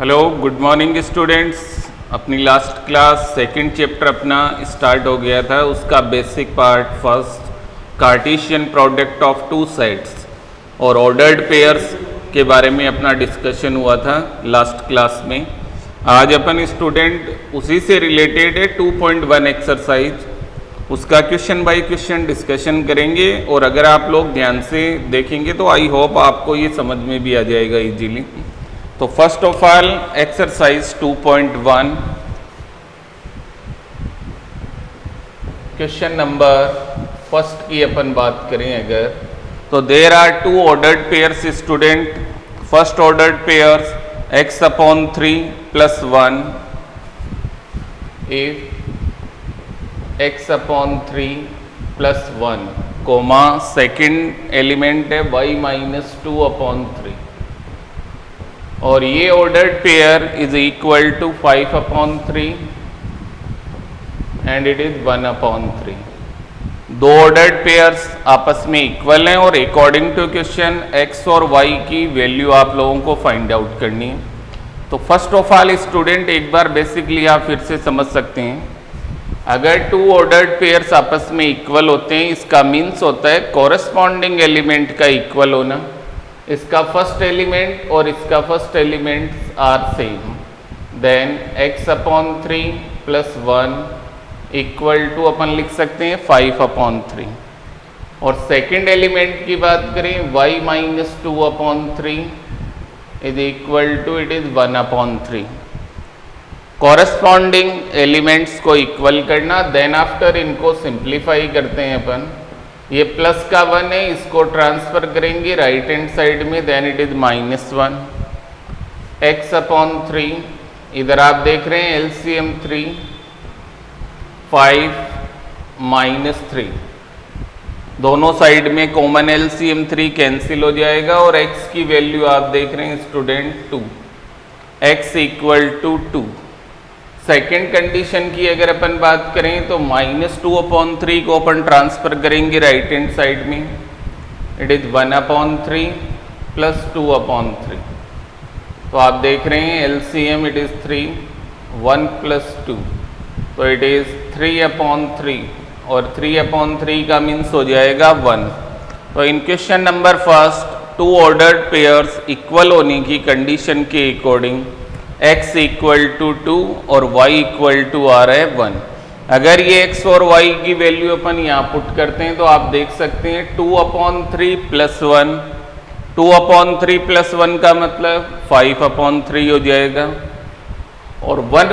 Hello good morning students. अपनी last class second chapter अपना start हो गया था, उसका basic part first Cartesian product of two sets और ऑर्डर्ड पेयर्स के बारे में अपना डिस्कशन हुआ था लास्ट क्लास में। आज अपन स्टूडेंट उसी से रिलेटेड है 2.1 एक्सरसाइज, उसका क्वेश्चन बाय क्वेश्चन डिस्कशन करेंगे और अगर आप लोग ध्यान से देखेंगे तो आई होप आपको ये समझ में भी आ जाएगा इजीली। तो first of all exercise 2.1 question number first की अपन बात करें अगर, तो there are two ordered pairs student. First ordered pairs x/3 + 1 if x/3 + 1 comma second element है y-2/3 और ये ordered pair is equal to 5/3 and it is 1/3। दो ऑर्डर्ड पेयर्स आपस में इक्वल हैं और अकॉर्डिंग टू क्वेश्चन x और y की वैल्यू आप लोगों को फाइंड आउट करनी है। तो फर्स्ट ऑफ ऑल स्टूडेंट एक बार बेसिकली आप फिर से समझ सकते हैं, अगर टू ऑर्डर्ड पेयर्स आपस में इक्वल होते हैं इसका मीन्स होता है कॉरेस्पॉन्डिंग एलिमेंट का इक्वल होना। इसका फर्स्ट एलिमेंट और इसका first element are same, then x/3 + 1 equal to अपन लिख सकते हैं 5/3 और सेकेंड एलिमेंट की बात करें y-2/3 is equal to it is 1/3। Corresponding elements को इक्वल करना, देन आफ्टर इनको सिंप्लीफाई करते हैं अपन। ये प्लस का 1 है, इसको ट्रांसफर करेंगे राइट हैंड साइड में, देन इट इज -1 x/3। इधर आप देख रहे हैं LCM 3 5 -3, दोनों साइड में कॉमन LCM 3 कैंसिल हो जाएगा और x की वैल्यू आप देख रहे हैं स्टूडेंट 2, x = 2। सेकेंड कंडीशन की अगर अपन बात करें तो -2/3 को अपन ट्रांसफर करेंगे राइट हैंड साइड में, इट इज 1/3 + 2/3। तो आप देख रहे हैं LCM इट इज 3, 1 + 2 तो इट इज 3/3 और 3/3 का मीन्स हो जाएगा 1। तो in question number first two ordered pairs equal होने की कंडीशन के अकॉर्डिंग x = 2 और y = आ रहा है 1। अगर ये x और y की वैल्यू अपन यहाँ पुट करते हैं तो आप देख सकते हैं 2/3 + 1, 2/3 + 1 का मतलब 5/3 हो जाएगा और 1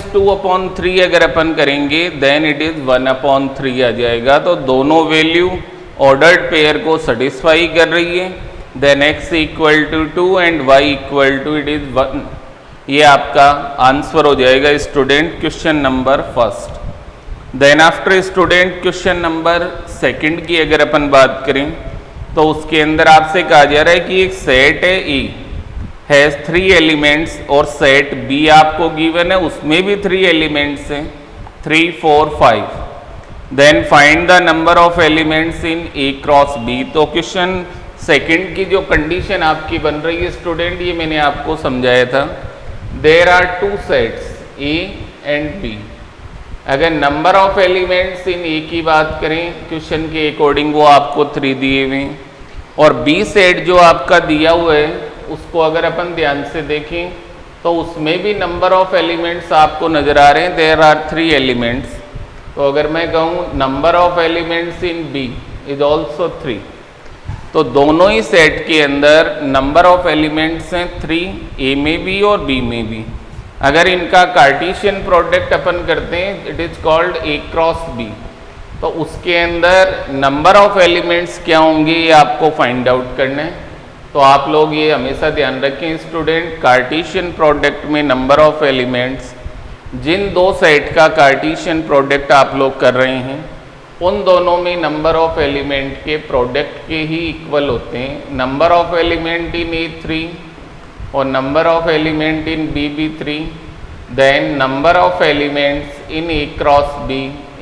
- 2/3 अगर अपन करेंगे देन इट इज 1/3 आ जाएगा। तो दोनों वैल्यू ऑर्डर्ड पेयर को सेटिस्फाई कर रही है। देन x = 2 एंड y = 1, ये आपका आंसर हो जाएगा student question number first. Then after student question number second की अगर अपन बात करें तो उसके अंदर आपसे कहा जा रहा है कि एक सेट है E हैज 3 एलिमेंट्स और सेट B आपको गिवन है, उसमें भी 3 एलिमेंट्स हैं 3, 4, 5। Then find the number of elements in A × B। तो क्वेश्चन सेकंड की जो कंडीशन आपकी बन रही है स्टूडेंट, ये मैंने आपको समझाया था। There are 2 sets A and B। अगर number of elements in A की बात करें क्वेश्चन के अकॉर्डिंग वो आपको 3 दिए हुए हैं और B सेट जो आपका दिया हुआ है उसको अगर अपन ध्यान से देखें तो उसमें भी नंबर ऑफ एलिमेंट्स आपको नजर आ रहे हैं, देयर आर 3 एलिमेंट्स। तो अगर मैं कहूँ number of elements in B is also 3, तो दोनों ही सेट के अंदर नंबर ऑफ एलिमेंट्स हैं 3, A में भी और B में भी। अगर इनका कार्टेशियन प्रोडक्ट अपन करते हैं it is called A × B, तो उसके अंदर नंबर ऑफ एलिमेंट्स क्या होंगे ये आपको फाइंड आउट करना है। तो आप लोग ये हमेशा ध्यान रखें स्टूडेंट, कार्टेशियन प्रोडक्ट में नंबर ऑफ एलिमेंट्स, जिन दो सेट का कार्टेशियन प्रोडक्ट आप लोग कर रहे हैं उन दोनों में नंबर ऑफ एलिमेंट के प्रोडक्ट के ही इक्वल होते हैं। Number of element in A 3 और number of element in B भी 3, then number of elements in A × B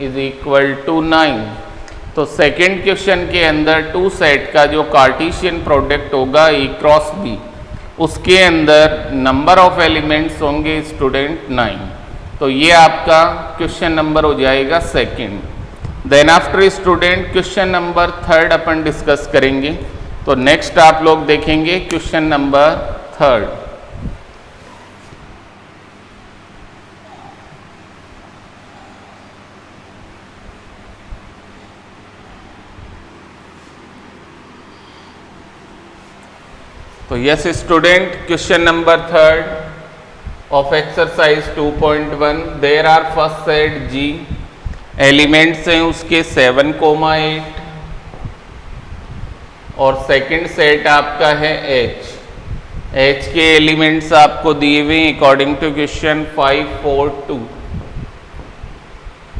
is equal to 9। तो सेकेंड क्वेश्चन के अंदर 2 सेट का जो कार्टेशियन प्रोडक्ट होगा A × B उसके अंदर नंबर ऑफ एलिमेंट्स होंगे स्टूडेंट 9। तो ये आपका क्वेश्चन नंबर हो जाएगा second. Then after student question number third अपन डिस्कस करेंगे। तो नेक्स्ट आप लोग देखेंगे क्वेश्चन नंबर थर्ड। तो yes student, question number third of exercise 2.1, there are first set जी, एलिमेंट्स हैं उसके 7,8 और सेकंड सेट आपका है H। H के एलिमेंट्स आपको दिए हुए अकॉर्डिंग टू क्वेश्चन 5, 4, 2।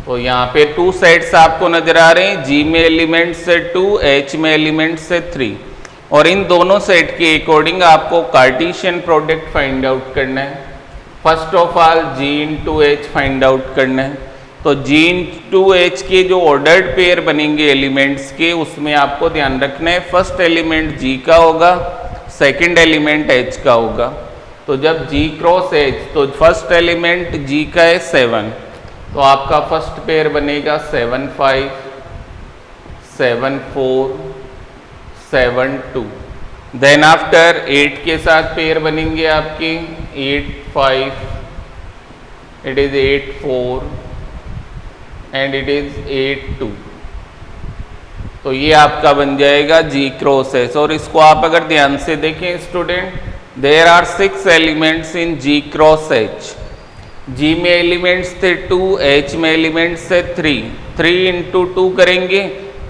तो यहाँ पे 2 सेट्स आपको नजर आ रहे हैं, G में एलिमेंट्स है 2, H में एलिमेंट्स है 3। और इन दोनों सेट के अकॉर्डिंग आपको कार्टेशियन प्रोडक्ट फाइंड आउट करना है। First of all G into H find out करना है। तो G इंटू H के जो ऑर्डर्ड पेयर बनेंगे एलिमेंट्स के, उसमें आपको ध्यान रखना है फर्स्ट एलिमेंट G का होगा, सेकंड एलिमेंट H का होगा। तो जब G क्रॉस H, तो फर्स्ट एलिमेंट G का है 7, तो आपका फर्स्ट पेयर बनेगा 7, 5, 7, 4, 7, 2। देन आफ्टर 8 के साथ पेयर बनेंगे आपके 8, 5, it is 8, 4 and it is 8, 2। तो ये आपका बन जाएगा G क्रॉस H। और इसको आप अगर ध्यान से देखें student, there are 6 elements in G cross H। G में एलिमेंट्स थे 2, H में एलिमेंट्स थे 3, 3 इंटू 2 करेंगे।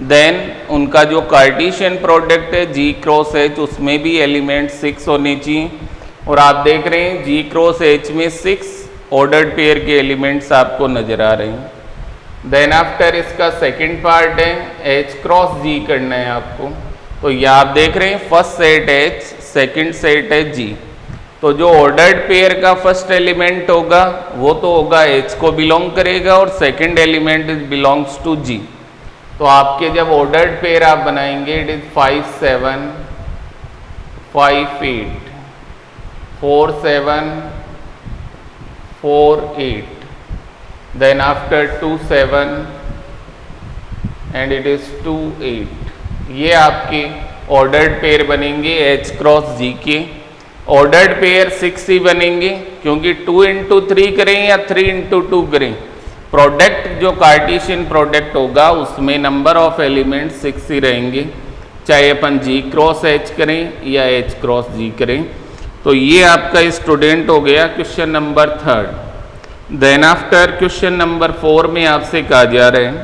देन उनका जो कार्टेशियन प्रोडक्ट है G क्रॉस H, उसमें भी एलिमेंट 6 होने चाहिए। और आप देख रहे हैं G क्रॉस H में 6 ऑर्डर्ड पेयर के एलिमेंट्स आपको नजर आ रहे हैं। देन आफ्टर इसका सेकंड पार्ट है H क्रॉस G करना है आपको। तो ये आप देख रहे हैं first set H, second set है G। तो जो ऑर्डर्ड पेयर का फर्स्ट एलिमेंट होगा वो तो होगा H को बिलोंग करेगा और second element belongs to G। तो आपके जब ऑर्डर्ड पेयर आप बनाएंगे, it is 5, 7, 5, 8, 4, 7, 4, 8, then after 2, 7 and it is 2, 8। ये आपके ऑर्डर्ड पेयर बनेंगे H क्रॉस G के। ऑर्डर्ड पेयर 6 ही बनेंगे, क्योंकि 2 इंटू 3 करें या 3 इंटू 2 करें, प्रोडक्ट जो कार्टेशियन प्रोडक्ट होगा उसमें नंबर ऑफ एलिमेंट 6 ही रहेंगे, चाहे अपन G क्रॉस H करें या H क्रॉस G करें। तो ये आपका स्टूडेंट हो गया question number third. Then after question number 4 में आपसे कहा जा रहा है,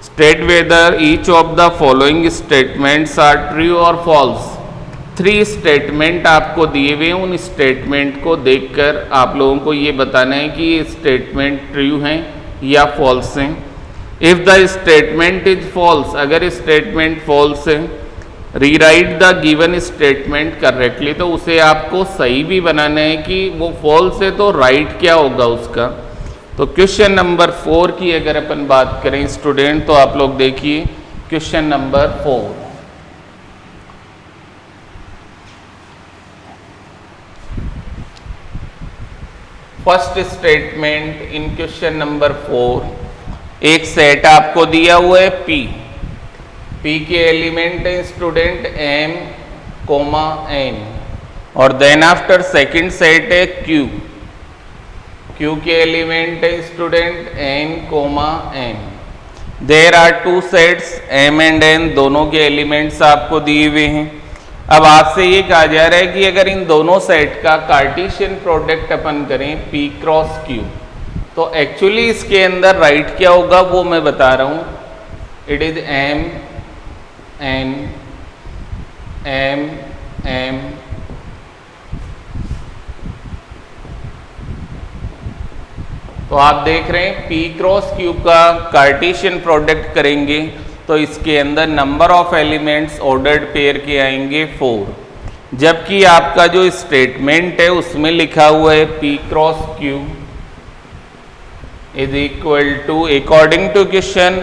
state whether each of the following statements are true और फॉल्स। 3 स्टेटमेंट आपको दिए हुए हैं, उन स्टेटमेंट को देखकर आप लोगों को ये बताना है कि ये स्टेटमेंट ट्रू हैं या फॉल्स हैं। If the statement is false, अगर स्टेटमेंट फॉल्स है, rewrite the given statement correctly, तो उसे आपको सही भी बनाना है कि वो फॉल्स है तो राइट क्या होगा उसका। तो क्वेश्चन नंबर 4 की अगर अपन बात करें स्टूडेंट, तो आप लोग देखिए question number 4। First statement in question number 4, एक सेट आपको दिया हुआ है P। P के एलिमेंट है स्टूडेंट M, N, और देन आफ्टर सेकंड सेट है Q। Q के एलिमेंट है student N, N। There are 2 sets M and N, दोनों के एलिमेंट्स आपको दिए हुए हैं। अब आपसे ये कहा जा रहा है कि अगर इन दोनों सेट का कार्टेशियन प्रोडक्ट अपन करें P क्रॉस Q, तो एक्चुअली इसके अंदर राइट क्या होगा वो मैं बता रहा हूं। It is M, N, M, M, तो आप देख रहे हैं P क्रॉस Q का कार्टेशियन प्रोडक्ट करेंगे तो इसके अंदर number of elements ordered pair के आएंगे 4, जबकि आपका जो स्टेटमेंट है उसमें लिखा हुआ है P cross Q is equal to according to question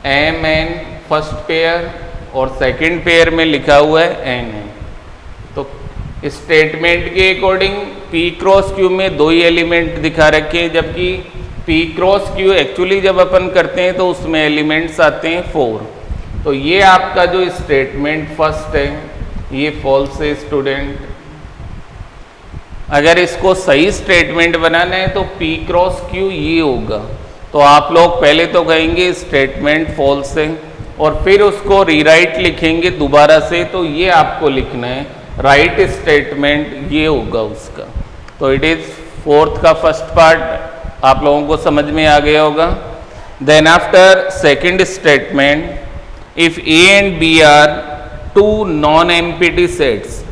M N first pair और सेकंड पेयर में लिखा हुआ है N है। तो स्टेटमेंट के अकॉर्डिंग P क्रॉस Q में दो ही एलिमेंट दिखा रखे हैं, जबकि P क्रॉस Q एक्चुअली जब अपन करते हैं तो उसमें एलिमेंट्स आते हैं 4। तो ये आपका जो स्टेटमेंट फर्स्ट है ये फॉल्स है स्टूडेंट। अगर इसको सही स्टेटमेंट बनाना है तो P क्रॉस Q ये होगा। तो आप लोग पहले तो कहेंगे स्टेटमेंट फॉल्स है और फिर उसको रीराइट लिखेंगे दोबारा से, तो ये आपको लिखना है राइट स्टेटमेंट ये होगा उसका। तो इट इज फोर्थ का फर्स्ट पार्ट आप लोगों को समझ में आ गया होगा। Then after second statement, if A and B are two non empty sets.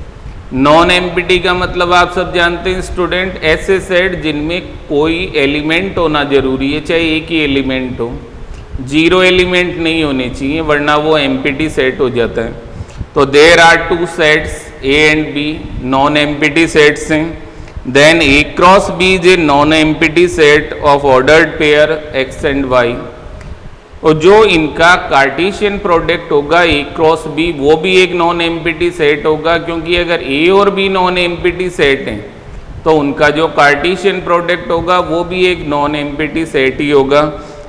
Non empty का मतलब आप सब जानते हैं स्टूडेंट, ऐसे सेट जिनमें कोई एलिमेंट होना जरूरी है, चाहे एक ही एलिमेंट हो, जीरो एलिमेंट नहीं होने चाहिए वरना वो एम्प्टी सेट हो जाता है। तो there are two sets A and B, non empty sets हैं। Then A cross B is a non empty set of ordered pair X and Y. और जो इनका कार्टेशियन प्रोडक्ट होगा ए क्रॉस बी वो भी एक नॉन एम्प्टी सेट होगा, क्योंकि अगर ए और बी नॉन एम्प्टी सेट हैं तो उनका जो कार्टेशियन प्रोडक्ट होगा वो भी एक नॉन एम्प्टी सेट ही होगा।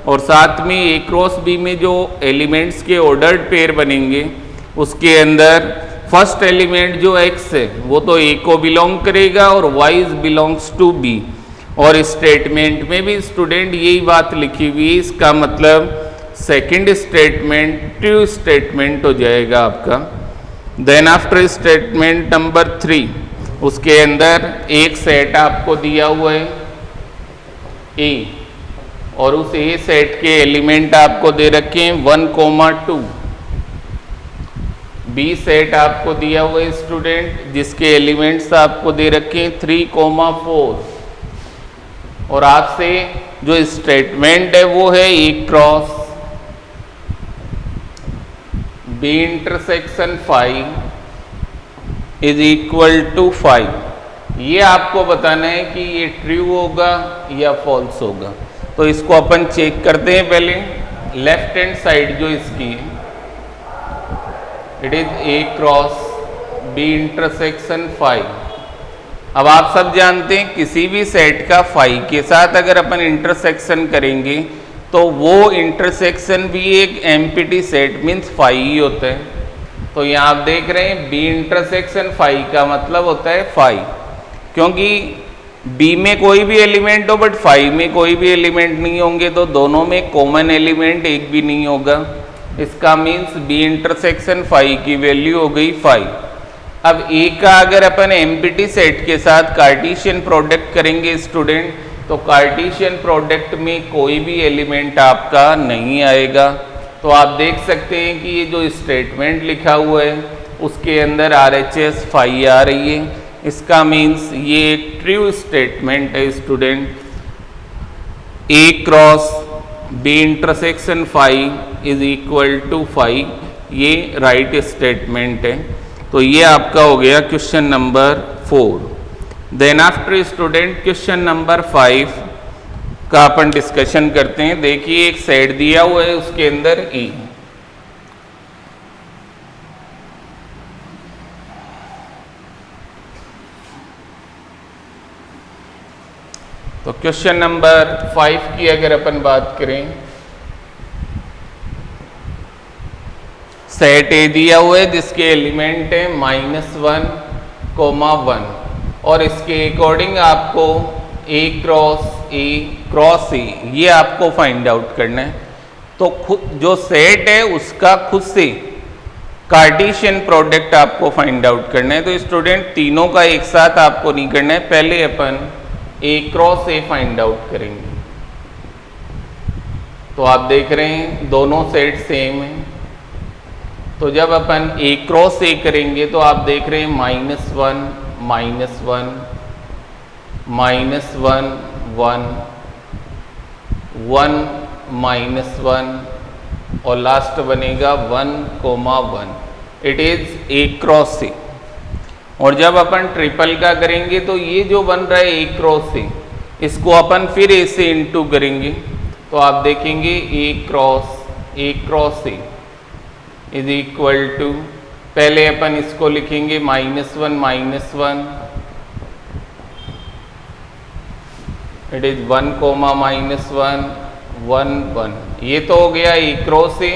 और साथ में ए क्रॉस बी में जो एलिमेंट्स के ऑर्डर्ड पेयर बनेंगे उसके अंदर फर्स्ट एलिमेंट जो x है वो तो a को बिलोंग करेगा और y बिलोंग्स टू b। और स्टेटमेंट में भी स्टूडेंट यही बात लिखी हुई है, इसका मतलब सेकंड स्टेटमेंट ट्रू स्टेटमेंट हो जाएगा आपका। देन आफ्टर स्टेटमेंट नंबर 3, उसके अंदर एक सेट आपको दिया हुआ है A और उस A सेट के एलिमेंट आपको दे रखे हैं 1, 2। B सेट आपको दिया हुआ है स्टूडेंट जिसके एलिमेंट्स आपको दे रखे हैं 3, 4। और आपसे जो स्टेटमेंट है वो है A cross B intersection 5 is equal to 5। ये आपको बताना है कि ये ट्रू होगा या फॉल्स होगा। तो इसको अपन चेक करते हैं पहले। लेफ्ट हैंड साइड जो इसकी है it is A cross B intersection 5। अब आप सब जानते हैं किसी भी सेट का 5 के साथ अगर अपन इंटरसेक्शन करेंगे तो वो इंटरसेक्शन भी एक एम्प्टी सेट मीन्स 5 ही होता है। तो यहाँ आप देख रहे हैं B इंटरसेक्शन 5 का मतलब होता है 5, क्योंकि B में कोई भी एलिमेंट हो बट 5 में कोई भी एलिमेंट नहीं होंगे तो दोनों में कॉमन एलिमेंट एक भी नहीं होगा। इसका मीन्स B इंटरसेक्शन 5 की वैल्यू हो गई 5। अब A का अगर अपन एम्प्टी सेट के साथ कार्टेशियन प्रोडक्ट करेंगे स्टूडेंट तो कार्टेशियन प्रोडक्ट में कोई भी एलिमेंट आपका नहीं आएगा। तो आप देख सकते हैं कि ये जो स्टेटमेंट लिखा हुआ है उसके अंदर RHS 5 आ रही है। इसका मीन्स ये एक ट्रू स्टेटमेंट है student. A cross B intersection 5 is equal to 5, ये राइट स्टेटमेंट है। तो ये आपका हो गया question number 4। Then after student question number 5 का अपन डिस्कशन करते हैं। देखिए एक सेट दिया हुआ है उसके अंदर E। तो क्वेश्चन नंबर 5 की अगर अपन बात करें, सेट ए दिया हुआ है जिसके एलिमेंट है -1, 1 और इसके अकॉर्डिंग आपको A क्रॉस A ये आपको फाइंड आउट करना है। तो खुद जो सेट है उसका खुद से कार्टेशियन प्रोडक्ट आपको फाइंड आउट करना है। तो स्टूडेंट तीनों का एक साथ आपको नहीं करना है, पहले अपन A cross A find out करेंगे। तो आप देख रहे हैं दोनों सेट सेम हैं। तो जब अपन A क्रॉस A करेंगे तो आप देख रहे हैं -1, -1, -1, 1, -1 और लास्ट बनेगा 1, 1। It is A cross A। और जब अपन ट्रिपल का करेंगे तो ये जो बन रहा है A क्रॉस A इसको अपन फिर A से इंटू करेंगे। तो आप देखेंगे A cross A is equal to पहले अपन इसको लिखेंगे -1 -1, इट इज 1 कोमा -1 1 1। ये तो हो गया ए क्रॉस ए,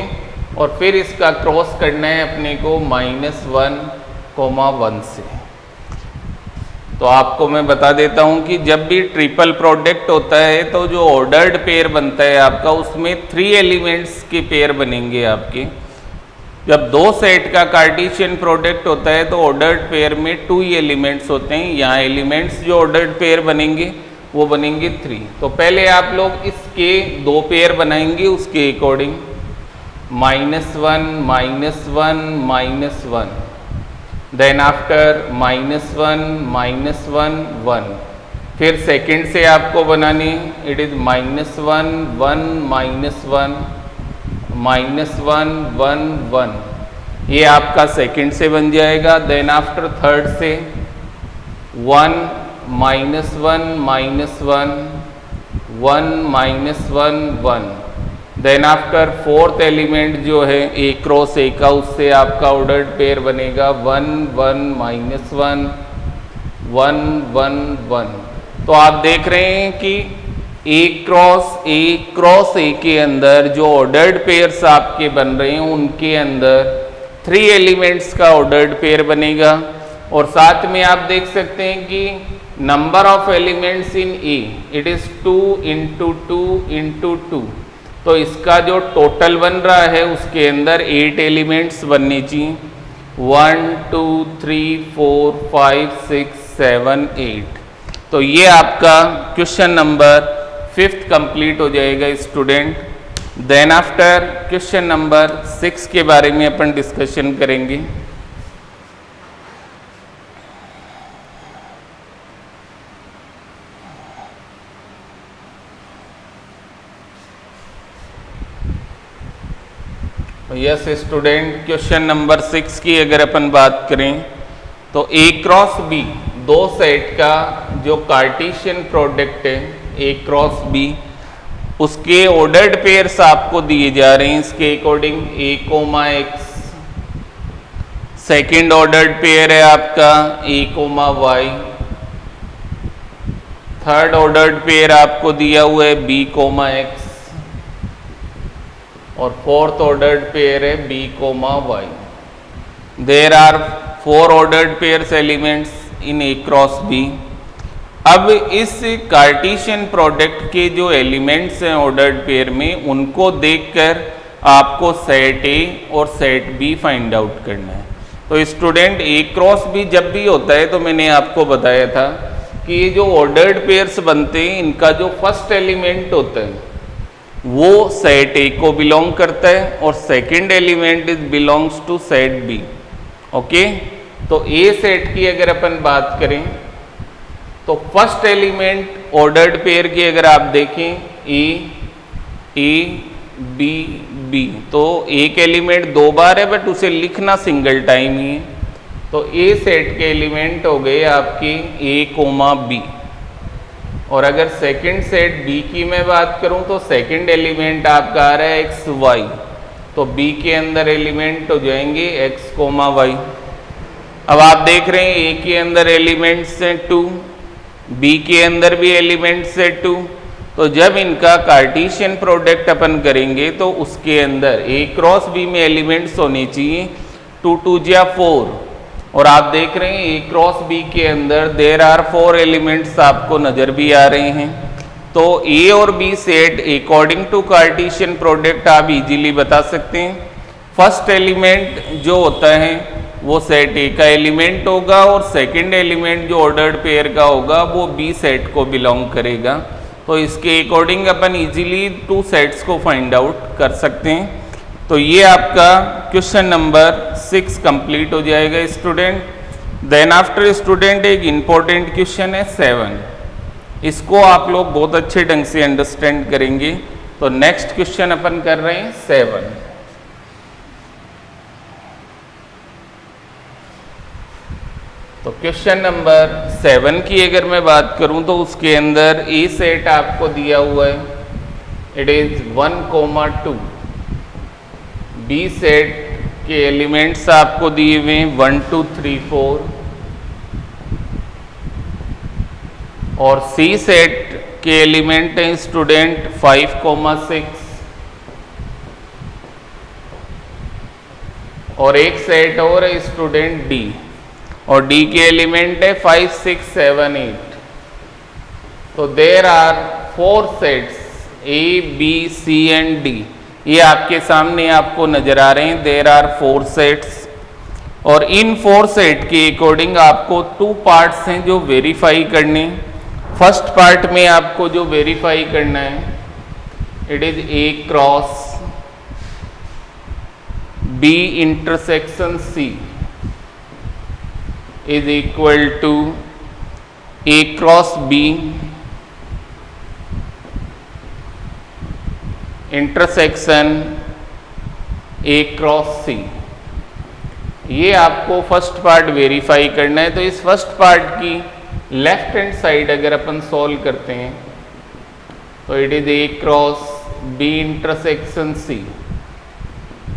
और फिर इसका क्रॉस करना है अपने को -1 कोमा 1 से। तो आपको मैं बता देता हूं कि जब भी ट्रिपल प्रोडक्ट होता है तो जो ऑर्डर्ड पेयर बनता है आपका, उसमें 3 एलिमेंट्स के पेयर बनेंगे आपके। जब 2 सेट का कार्टेशियन प्रोडक्ट होता है तो ऑर्डर्ड पेयर में 2 ही एलिमेंट्स होते हैं। यहाँ एलिमेंट्स जो ऑर्डर्ड पेयर बनेंगे वो बनेंगे 3। तो पहले आप लोग इसके 2 पेयर बनाएंगे उसके अकॉर्डिंग, -1 -1 -1, देन आफ्टर -1 -1 1। फिर सेकंड से आपको बनानी, इट इज -1 1 -1 -1 1 1। ये आपका सेकंड से बन जाएगा। देन आफ्टर थर्ड से 1 -1 -1 1 -1 1। देन आफ्टर फोर्थ एलिमेंट जो है ए क्रॉस ए का, उससे आपका ऑर्डर्ड पेयर बनेगा 1 1 -1 1 1 1। तो आप देख रहे हैं कि ए क्रॉस ए के अंदर जो ऑर्डर्ड पेयर्स आपके बन रहे हैं उनके अंदर 3 एलिमेंट्स का ऑर्डर्ड पेयर बनेगा। और साथ में आप देख सकते हैं कि number of elements in A, it is 2 × 2 × 2। तो इसका जो टोटल बन रहा है उसके अंदर 8 एलिमेंट्स बनने चाहिए, 1 2 3 4 5 6 7 8। तो ये आपका क्वेश्चन नंबर 5th कंप्लीट हो जाएगा student. Then after question number 6 के बारे में अपन डिस्कशन करेंगे। यस स्टूडेंट, क्वेश्चन नंबर 6 की अगर अपन बात करें तो ए क्रॉस बी, 2 सेट का जो कार्टेशियन प्रोडक्ट है ए क्रॉस बी, उसके ऑर्डर्ड पेयर्स आपको दिए जा रहे हैं इसके according A comma X. Second ordered pair है आपका A comma Y. Third ordered pair आपको दिया हुआ है बी कोमा एक्स, और फोर्थ ऑर्डर्ड पेयर है B comma Y. There are 4 ordered pairs elements in A cross B. अब इस कार्टेशियन प्रोडक्ट के जो एलिमेंट्स हैं ऑर्डर्ड पेयर में, उनको देखकर आपको सेट ए और सेट बी फाइंड आउट करना है। तो स्टूडेंट ए क्रॉस बी जब भी होता है तो मैंने आपको बताया था कि ये जो ऑर्डर्ड पेयर्स बनते हैं इनका जो फर्स्ट एलिमेंट होता है वो सेट ए को बिलोंग करता है और second element is belongs to set B. Okay, तो ए सेट की अगर अपन बात करें तो फर्स्ट एलिमेंट ऑर्डर्ड पेयर की अगर आप देखें ए बी बी, तो एक एलिमेंट 2 बार है बट उसे लिखना सिंगल टाइम ही है। तो ए सेट के एलिमेंट हो गए आपके ए कोमा बी। और अगर सेकंड सेट बी की मैं बात करूं तो सेकंड एलिमेंट आपका आ रहा है एक्स वाई, तो बी के अंदर एलिमेंट हो जाएंगे एक्स कोमा वाई। अब आप देख रहे हैं ए के अंदर एलिमेंट्स हैं 2, बी के अंदर भी एलिमेंट्स है 2। तो जब इनका कार्टेशियन प्रोडक्ट अपन करेंगे तो उसके अंदर ए क्रॉस बी में एलिमेंट्स होने चाहिए 2 2 जा 4। और आप देख रहे हैं ए क्रॉस बी के अंदर देयर आर 4 एलिमेंट्स आपको नजर भी आ रहे हैं। तो ए और B set according to Cartesian product आप इजीली बता सकते हैं। फर्स्ट एलिमेंट जो होता है वो सेट ए का एलिमेंट होगा और सेकंड एलिमेंट जो ऑर्डर्ड पेयर का होगा वो बी सेट को बिलोंग करेगा। तो इसके अकॉर्डिंग अपन इजीली 2 सेट्स को फाइंड आउट कर सकते हैं। तो ये आपका क्वेश्चन नंबर 6 कंप्लीट हो जाएगा स्टूडेंट। देन आफ्टर स्टूडेंट एक इंपॉर्टेंट क्वेश्चन है 7, इसको आप लोग बहुत अच्छे ढंग से अंडरस्टैंड करेंगे। तो नेक्स्ट क्वेश्चन अपन कर रहे हैं 7। तो क्वेश्चन नंबर 7 की अगर मैं बात करूं तो उसके अंदर ए सेट आपको दिया हुआ है, इट इज 1, 2, बी सेट के एलिमेंट्स आपको दिए हुए हैं 1 2 3 4 और सी सेट के एलिमेंट हैं स्टूडेंट 5 6 और एक सेट और है स्टूडेंट डी और डी के एलिमेंट है 5 6 7 8। तो there are 4 sets A B C and D. ये आपके सामने आपको नजर आ रहे हैं। देयर आर 4 सेट्स और इन 4 सेट के अकॉर्डिंग आपको 2 पार्ट्स हैं जो वेरीफाई करने। फर्स्ट पार्ट में आपको जो वेरीफाई करना है it is A cross B intersection C is equal to A cross B intersection A cross C. ये आपको फर्स्ट पार्ट वेरीफाई करना है। तो इस फर्स्ट पार्ट की लेफ्ट हैंड साइड अगर अपन सॉल्व करते हैं तो it is A cross B intersection C.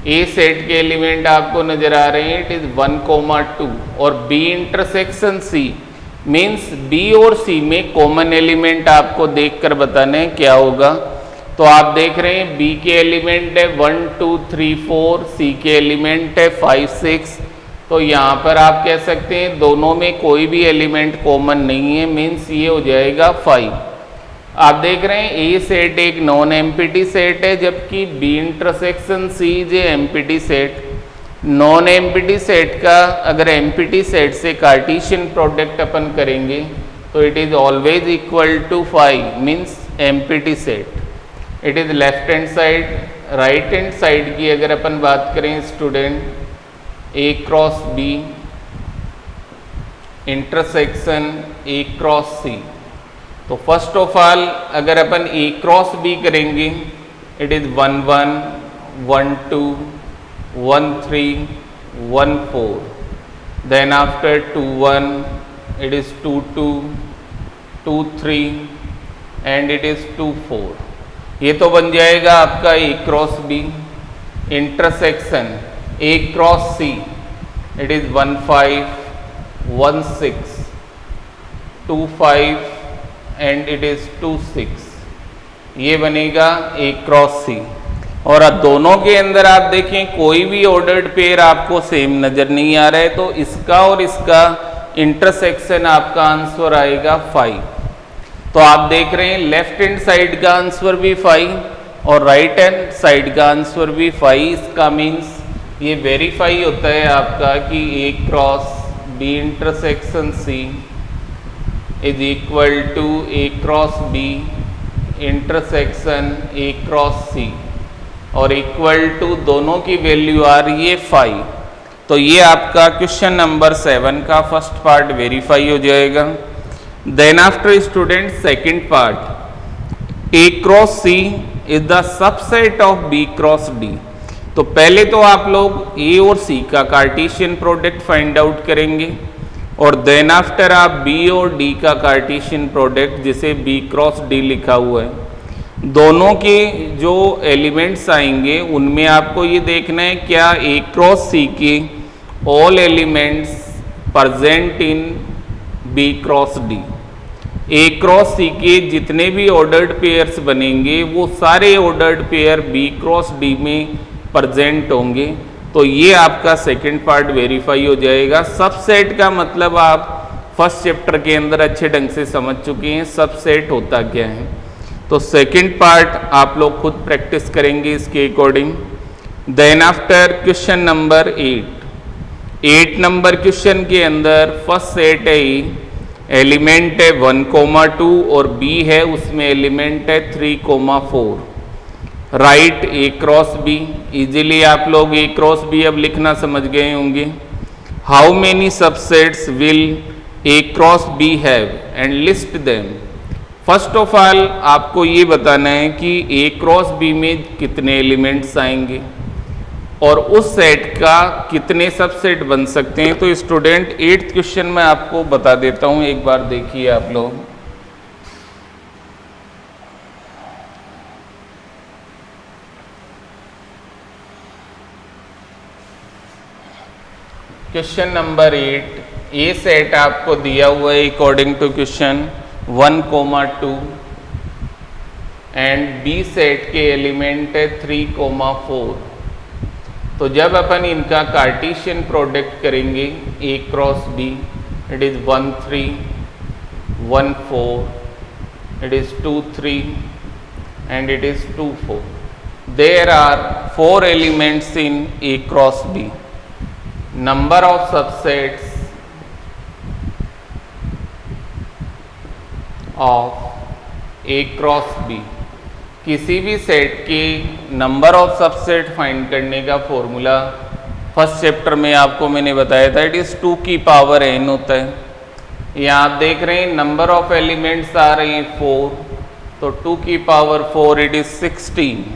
A set के एलिमेंट आपको नजर आ रहे हैं, इट इज 1 2 और B intersection C means B और सी में कॉमन एलिमेंट आपको देखकर बताना है क्या होगा। तो आप देख रहे हैं बी के एलिमेंट है 1 2 3 4, सी के एलिमेंट है 5 6। तो यहाँ पर आप कह सकते हैं दोनों में कोई भी एलिमेंट कॉमन नहीं है, मीन्स ये हो जाएगा 5। आप देख रहे हैं ए सेट एक नॉन एम्पिटी सेट है जबकि B intersection C is a empty set. Non empty set का अगर एम्पिटी सेट से कार्टेशियन प्रोडक्ट अपन करेंगे तो it is always equal to 5 means empty set. It is left hand side. Right hand side की अगर अपन बात करें student A cross B intersection A cross C. तो फर्स्ट ऑफ ऑल अगर अपन ए क्रॉस बी करेंगे it is 1 1 1 2 1 3 1 4, then after 2 1 it is 2 2 2 3 and it is 2 4। ये तो बन जाएगा आपका A cross B intersection A cross C. It is 1 5 1 6 2 5 and it is 2 6। ये बनेगा ए क्रॉस सी। और अब दोनों के अंदर आप देखें कोई भी ऑर्डर्ड पेयर आपको सेम नजर नहीं आ रहा है, तो इसका और इसका इंटरसेक्शन आपका आंसर आएगा 5। तो आप देख रहे हैं लेफ्ट हैंड साइड का आंसर भी 5 और राइट हैंड साइड का आंसर भी 5। इसका मीन्स ये वेरीफाई होता है आपका कि A cross B intersection C is equal to A cross B intersection A cross C और इक्वल टू दोनों की वैल्यू आ रही है 5। तो ये आपका क्वेश्चन नंबर 7 का फर्स्ट पार्ट वेरीफाई हो जाएगा। Then after student second part A cross C is the subset of B cross D. तो पहले तो आप लोग ए और सी का कार्टेशियन प्रोडक्ट फाइंड आउट करेंगे और देन आफ्टर आप बी और डी का कार्टेशियन प्रोडक्ट जिसे बी क्रॉस डी लिखा हुआ है, दोनों के जो एलिमेंट्स आएंगे उनमें आपको ये देखना है क्या ए क्रॉस सी के all elements present in B cross D. A cross C के जितने भी ऑर्डर्ड पेयर्स बनेंगे वो सारे ordered pair B cross D में प्रेजेंट होंगे। तो ये आपका सेकंड पार्ट वेरीफाई हो जाएगा। सबसेट का मतलब आप फर्स्ट चैप्टर के अंदर अच्छे ढंग से समझ चुके हैं सबसेट होता क्या है। तो सेकंड पार्ट आप लोग खुद प्रैक्टिस करेंगे इसके according. Then after question number 8 number question के अंदर फर्स्ट सेट है एलिमेंट है 1 2 और बी है उसमें एलिमेंट है 3 4। राइट ए क्रॉस बी। इजीली आप लोग ए क्रॉस बी अब लिखना समझ गए होंगे। How many subsets will A cross B have and list them. First of all आपको ये बताना है कि ए क्रॉस बी में कितने एलिमेंट्स आएंगे और उस सेट का कितने सबसेट बन सकते हैं। तो स्टूडेंट 8th क्वेश्चन में आपको बता देता हूं, एक बार देखिए आप लोग। क्वेश्चन नंबर 8, ए सेट आपको दिया हुआ है according to question 1, 2 and B set के एलिमेंट है 3, 4। तो जब अपन इनका कार्टेशियन प्रोडक्ट करेंगे ए cross B, it is 1, 3, 1, 4, it is 2, 3 and it is 2, 4. There are 4 elements in A cross B. Number of subsets of A cross B. किसी भी set के number of subset find करने का फॉर्मूला फर्स्ट चैप्टर में आपको मैंने बताया था, इट इज 2 की पावर n होता है। यहाँ आप देख रहे हैं नंबर ऑफ एलिमेंट्स आ रहे हैं 4, तो 2 की पावर 4 इट इज 16।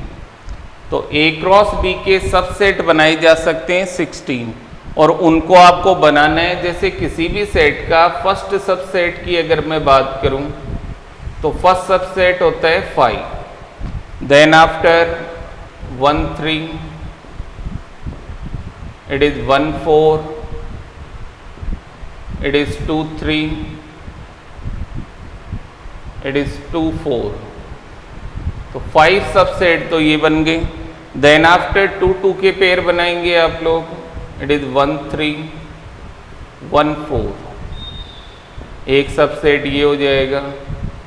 तो ए क्रॉस बी के सबसेट बनाए जा सकते हैं 16 और उनको आपको बनाना है जैसे किसी भी सेट का फर्स्ट सबसेट की अगर मैं बात करूं तो फर्स्ट सबसेट होता है 5, then after 1, 3 it is 1, 4, it is 2, 3, it is 2, 4। तो 5 सबसेट तो ये बन गए। देन आफ्टर 2, 2 के पेयर बनाएंगे आप लोग, इट इज 1, 3, 1, 4। एक सबसेट ये हो जाएगा।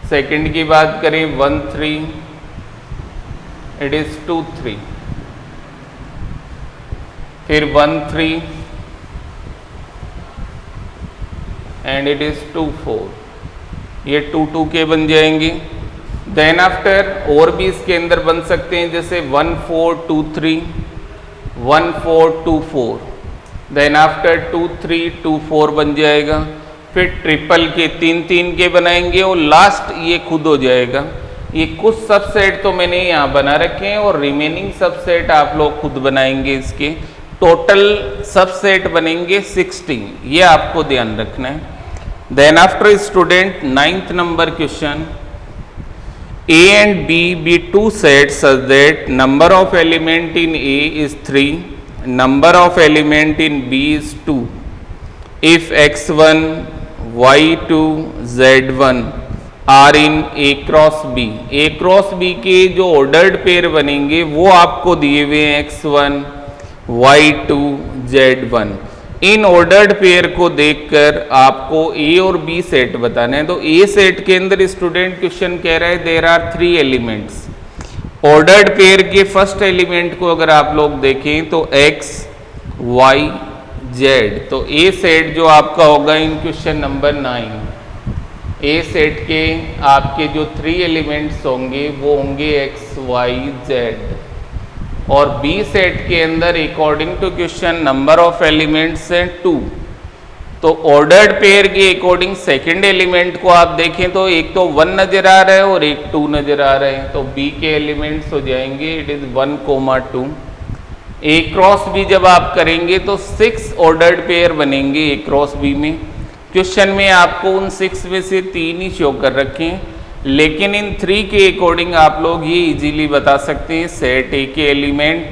सेकंड की बात करें 1, 3, इट इज 2, 3, फिर 1, 3 एंड इट इज 2, 4। ये 2, 2 के बन जाएंगे। देन आफ्टर और भी इसके अंदर बन सकते हैं जैसे 1, 4, 2, 3, 1, 4, 2, 4। देन आफ्टर 2, 3, 2, 4 बन जाएगा। फिर ट्रिपल के 3, 3 के बनाएंगे और लास्ट ये खुद हो जाएगा। ये कुछ सबसेट तो मैंने यहाँ बना रखे हैं और रिमेनिंग सबसेट आप लोग खुद बनाएंगे। इसके टोटल सबसेट बनेंगे 16, ये आपको ध्यान रखना है। Then after student 9th number question, A and B be two sets such that number of element in A is 3, number of element in B is 2. If x1, y2, z1 are in A cross B, A cross B के जो ordered pair बनेंगे वो आपको दिए हुए हैं x1, y2, z1। In ordered pair को देखकर आपको ए और बी सेट बताना है। तो ए सेट के अंदर स्टूडेंट क्वेश्चन कह रहा है there are 3 elements. Ordered pair के फर्स्ट एलिमेंट को अगर आप लोग देखें तो x, y, z। तो ए सेट जो आपका होगा इन क्वेश्चन नंबर 9, ए सेट के आपके जो 3 एलिमेंट्स होंगे वो होंगे x, y, z। और बी सेट के अंदर according to question number of elements हैं 2। तो ऑर्डर्ड पेयर के अकॉर्डिंग सेकंड एलिमेंट को आप देखें तो एक तो 1 नजर आ रहा है और एक 2 नजर आ रहे हैं। तो बी के एलिमेंट्स हो जाएंगे it is 1, 2। A cross B जब आप करेंगे तो 6 ऑर्डर्ड पेयर बनेंगे ए क्रॉस बी में। क्वेश्चन में आपको उन 6 में से 3 ही शो कर रखे हैं, लेकिन इन 3 के अकॉर्डिंग आप लोग ये इजीली बता सकते हैं सेट ए के एलिमेंट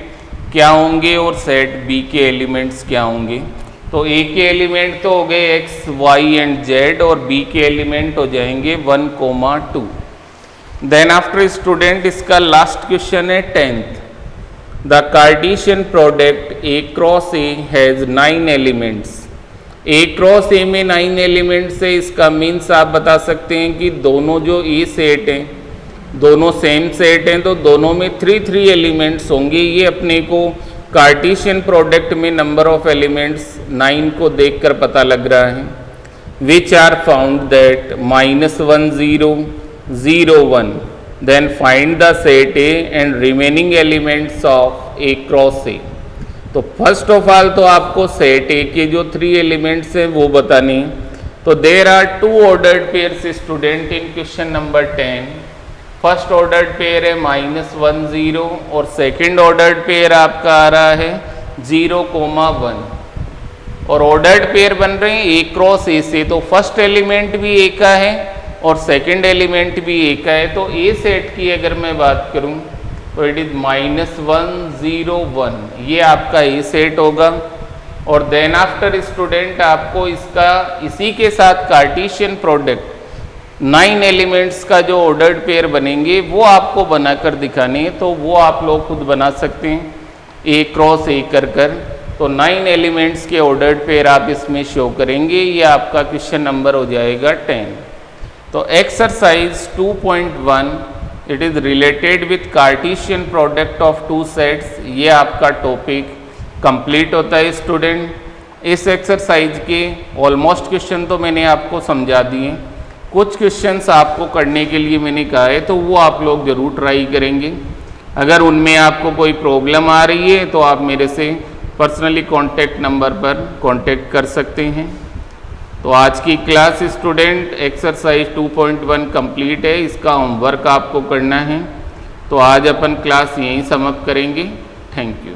क्या होंगे और सेट बी के एलिमेंट्स क्या होंगे। तो ए के एलिमेंट तो हो गए एक्स, वाई एंड जेड और बी के एलिमेंट हो जाएंगे 1, 2। देन आफ्टर स्टूडेंट इसका लास्ट क्वेश्चन है 10th। The Cartesian product A cross A has 9 elements. A cross ए में 9 एलिमेंट्स है, इसका मीन्स आप बता सकते हैं कि दोनों जो ए सेट हैं दोनों सेम सेट हैं, तो दोनों में 3 एलिमेंट्स होंगे। ये अपने को कार्टेशियन प्रोडक्ट में नंबर ऑफ एलिमेंट्स 9 को देखकर पता लग रहा है। Which are found that -1, 0, 0, 1। Then find the set A and remaining elements of A cross A. तो फर्स्ट ऑफ ऑल तो आपको सेट ए के जो 3 एलिमेंट्स हैं वो बताने हैं। तो there are 2 ordered pairs student in question number 10। First ordered pair है -1, 0 और सेकंड ऑर्डर्ड पेयर आपका आ रहा है 0, 1। और ऑर्डर्ड पेयर बन रहे हैं ए क्रॉस ए से, तो फर्स्ट एलिमेंट भी ए का है और सेकंड एलिमेंट भी ए का है। तो ए सेट की अगर मैं बात करूं तो इट इज -1, 0, 1। ये आपका ए सेट होगा। और देन आफ्टर स्टूडेंट आपको इसका इसी के साथ कार्टेशियन प्रोडक्ट 9 एलिमेंट्स का जो ऑर्डर्ड पेयर बनेंगे वो आपको बनाकर दिखाने हैं, तो वो आप लोग खुद बना सकते हैं ए क्रॉस ए कर। तो 9 एलिमेंट्स के ऑर्डर्ड पेयर आप इसमें शो करेंगे, ये आपका क्वेश्चन नंबर हो जाएगा 10। तो exercise 2.1 it is related with Cartesian product of two sets, ये आपका टॉपिक कंप्लीट होता है स्टूडेंट। इस एक्सरसाइज के ऑलमोस्ट क्वेश्चन तो मैंने आपको समझा दिए, कुछ क्वेश्चंस आपको करने के लिए मैंने कहा है, तो वो आप लोग ज़रूर ट्राई करेंगे। अगर उनमें आपको कोई प्रॉब्लम आ रही है तो आप मेरे से पर्सनली कॉन्टैक्ट नंबर पर कॉन्टैक्ट कर सकते हैं। तो आज की क्लास स्टूडेंट एक्सरसाइज 2.1 कंप्लीट है, इसका होमवर्क आपको करना है। तो आज अपन क्लास यहीं समाप्त करेंगे। Thank you.